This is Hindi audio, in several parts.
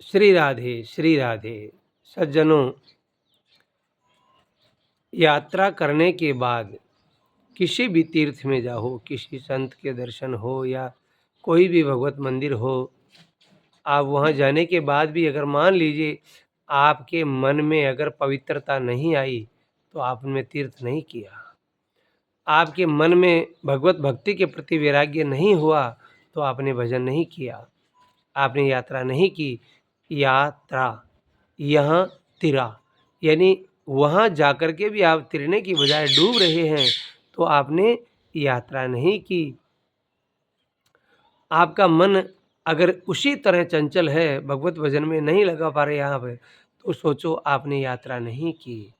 श्री राधे श्री राधे। सज्जनों, यात्रा करने के बाद किसी भी तीर्थ में जाओ, किसी संत के दर्शन हो या कोई भी भगवत मंदिर हो, आप वहाँ जाने के बाद भी अगर मान लीजिए आपके मन में अगर पवित्रता नहीं आई तो आपने तीर्थ नहीं किया। आपके मन में भगवत भक्ति के प्रति वैराग्य नहीं हुआ तो आपने भजन नहीं किया, आपने यात्रा नहीं की। यात्रा यहाँ तिरा, यानी वहाँ जाकर के भी आप तिरने की बजाय डूब रहे हैं तो आपने यात्रा नहीं की। आपका मन अगर उसी तरह चंचल है, भगवत भजन में नहीं लगा पा रहे यहाँ पे, तो सोचो आपने यात्रा नहीं की।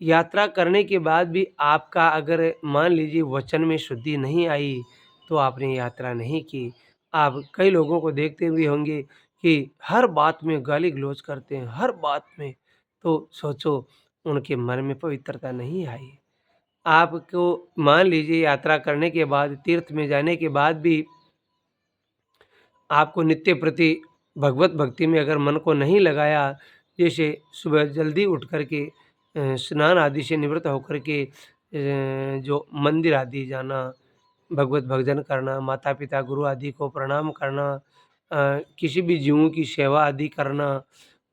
यात्रा करने के बाद भी आपका अगर मान लीजिए वचन में शुद्धि नहीं आई तो आपने यात्रा नहीं की। आप कई लोगों को देखते भी होंगे कि हर बात में गाली गलौज करते हैं, हर बात में, तो सोचो उनके मन में पवित्रता नहीं आई। आपको मान लीजिए यात्रा करने के बाद, तीर्थ में जाने के बाद भी आपको नित्य प्रति भगवत भक्ति में अगर मन को नहीं लगाया, जैसे सुबह जल्दी उठ कर के स्नान आदि से निवृत्त होकर के जो मंदिर आदि जाना, भगवत भजन करना, माता पिता गुरु आदि को प्रणाम करना, किसी भी जीवों की सेवा आदि करना,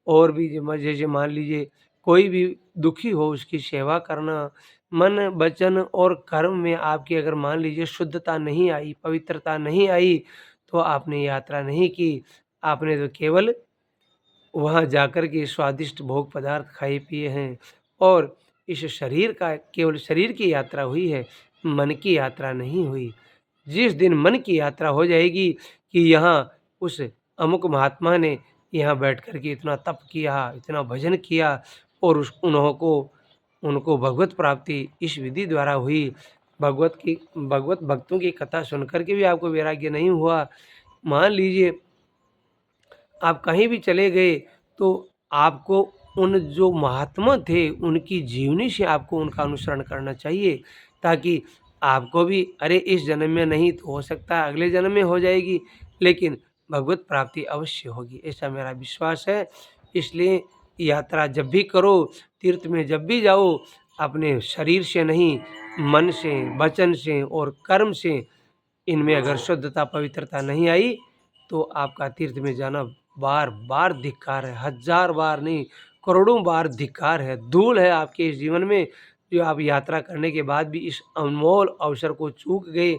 और भी जैसे मान लीजिए कोई भी दुखी हो उसकी सेवा करना, मन वचन और कर्म में आपकी अगर मान लीजिए शुद्धता नहीं आई, पवित्रता नहीं आई तो आपने यात्रा नहीं की। आपने तो केवल वहाँ जाकर के स्वादिष्ट भोग पदार्थ खाए पिए हैं और इस शरीर का केवल शरीर की यात्रा हुई है, मन की यात्रा नहीं हुई। जिस दिन मन की यात्रा हो जाएगी कि यहाँ उस अमुक महात्मा ने यहाँ बैठ कर के इतना तप किया, इतना भजन किया और उनको भगवत प्राप्ति इस विधि द्वारा हुई, भगवत भक्तों की कथा सुन कर के भी आपको वैराग्य नहीं हुआ। मान लीजिए आप कहीं भी चले गए तो आपको उन जो महात्मा थे उनकी जीवनी से आपको उनका अनुसरण करना चाहिए, ताकि आपको भी अरे इस जन्म में नहीं तो हो सकता है अगले जन्म में हो जाएगी, लेकिन भगवत प्राप्ति अवश्य होगी, ऐसा मेरा विश्वास है। इसलिए यात्रा जब भी करो, तीर्थ में जब भी जाओ, अपने शरीर से नहीं, मन से, वचन से और कर्म से, इनमें अगर शुद्धता पवित्रता नहीं आई तो आपका तीर्थ में जाना बार बार धिक्कार है, हजार बार नहीं करोड़ों बार धिक्कार है, धूल है आपके इस जीवन में, जो आप यात्रा करने के बाद भी इस अनमोल अवसर को चूक गए।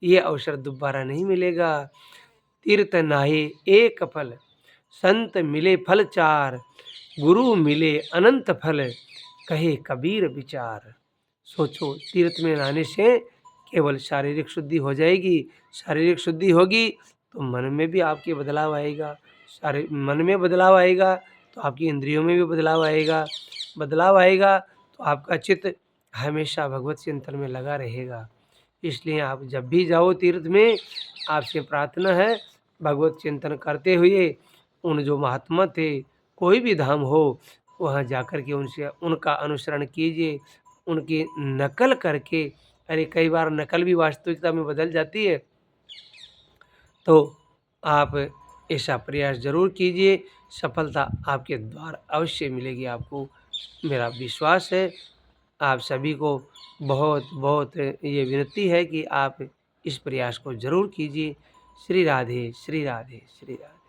ये अवसर दोबारा नहीं मिलेगा। तीर्थ नाहे एक फल, संत मिले फल चार, गुरु मिले अनंत फल, कहे कबीर विचार। सोचो तीर्थ में नहाने से केवल शारीरिक शुद्धि हो जाएगी, शारीरिक शुद्धि होगी तो मन में भी आपके बदलाव आएगा, सारे मन में बदलाव आएगा तो आपकी इंद्रियों में भी बदलाव आएगा, बदलाव आएगा तो आपका चित्त हमेशा भगवत चिंतन में लगा रहेगा। इसलिए आप जब भी जाओ तीर्थ में, आपसे प्रार्थना है भगवत चिंतन करते हुए उन जो महात्मा थे, कोई भी धाम हो वहाँ जाकर के उनसे उनका अनुसरण कीजिए, उनकी नकल करके, अरे कई बार नकल भी वास्तविकता में बदल जाती है, तो आप ऐसा प्रयास ज़रूर कीजिए, सफलता आपके द्वार अवश्य मिलेगी आपको, मेरा विश्वास है। आप सभी को बहुत बहुत ये विनती है कि आप इस प्रयास को ज़रूर कीजिए। श्री राधे श्री राधे श्री राधे।